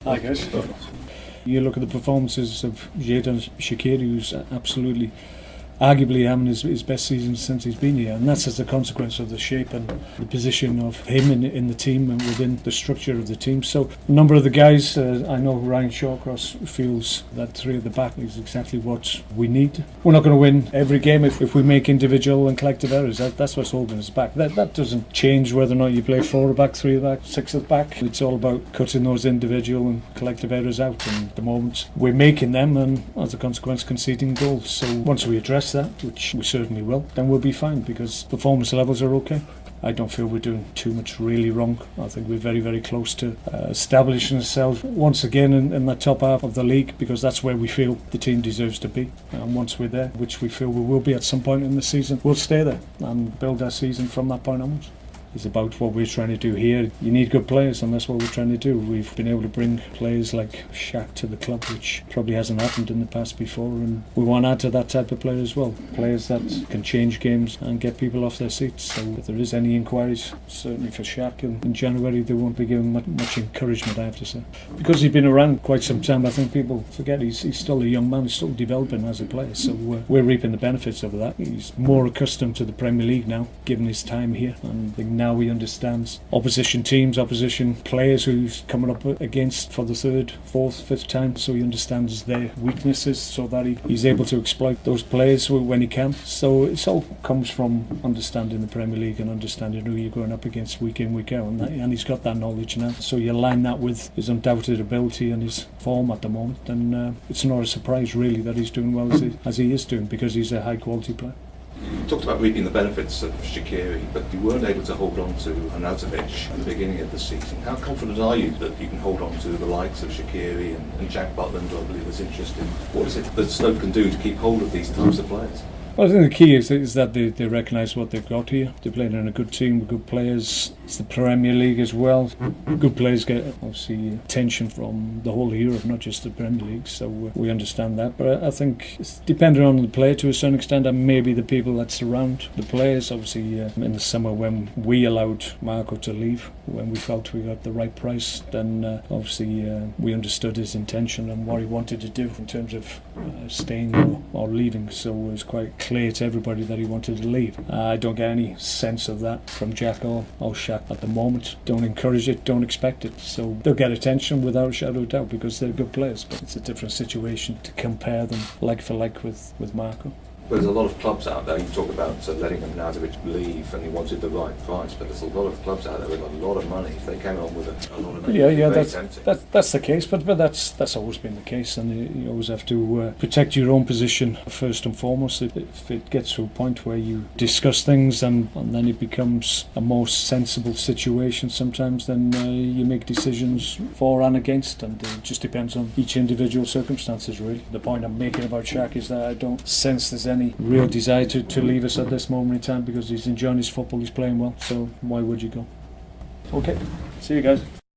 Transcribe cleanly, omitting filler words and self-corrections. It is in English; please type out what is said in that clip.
Hi guys. You look at the performances of Jadon Shaqiri, who's absolutely, arguably having his best season since he's been here, and that's as a consequence of the shape and the position of him in the team and within the structure of the team. So a number of the guys, I know Ryan Shawcross feels that three at the back is exactly what we need. We're not going to win every game if we make individual and collective errors. That's what's holding us back. That doesn't change whether or not you play four at the back, three at the back, six at the back. It's all about cutting those individual and collective errors out, and at the moment we're making them, and as a consequence conceding goals. So once we address that, which we certainly will, then we'll be fine, because performance levels are okay. I don't feel we're doing too much really wrong. I think we're very, very close to establishing ourselves once again in the top half of the league, because that's where we feel the team deserves to be. And once we're there, which we feel we will be at some point in the season, we'll stay there and build our season from that point onwards. It's about what we're trying to do here. You need good players, and that's what we're trying to do. We've been able to bring players like Shaq to the club, which probably hasn't happened in the past before, and we want to add to that type of player as well. Players that can change games and get people off their seats. So if there is any inquiries, certainly for Shaq in January, they won't be given much encouragement, I have to say. Because he's been around quite some time, I think people forget he's still a young man, he's still developing as a player. So we're reaping the benefits of that. He's more accustomed to the Premier League now, given his time here, and I think now he understands opposition teams, opposition players who's coming up against for the third, fourth, fifth time, so he understands their weaknesses so that he's able to exploit those players when he can. So it all comes from understanding the Premier League and understanding who you're going up against week in, week out, and he's got that knowledge now. So you align that with his undoubted ability and his form at the moment, and it's not a surprise really that he's doing well as he is doing, because he's a high quality player. You talked about reaping the benefits of Shaqiri, but you weren't able to hold on to Arnautovic at the beginning of the season. How confident are you that you can hold on to the likes of Shaqiri and Jack Butland, who I believe is interested? What is it that Stoke can do to keep hold of these types of players? Well, I think the key is that they recognise what they've got here. They're playing in a good team with good players. It's the Premier League as well. Good players get obviously attention from the whole of Europe, not just the Premier League, so we understand that. But I think it's dependent on the player to a certain extent, and maybe the people that surround the players. Obviously in the summer when we allowed Marco to leave, when we felt we got the right price, then obviously we understood his intention and what he wanted to do in terms of staying or leaving, so it was quite clear to everybody that he wanted to leave. I don't get any sense of that from Jack or Shaq at the moment. Don't encourage it, don't expect it. So they'll get attention without a shadow of doubt, because they're good players, but it's a different situation to compare them like for like with Marco. There's a lot of clubs out there. You talk about letting Arnautovic leave, and he wanted the right price, but there's a lot of clubs out there with a lot of money. If they came on with a lot of money, that's the case. But that's always been the case, and you always have to protect your own position first and foremost. If it gets to a point where you discuss things and then it becomes a more sensible situation, sometimes then you make decisions for and against, and it just depends on each individual circumstances. Really, the point I'm making about Shaq is that I don't sense there's any real desire to leave us at this moment in time, because he's enjoying his football, he's playing well, so why would you go? Okay, see you guys.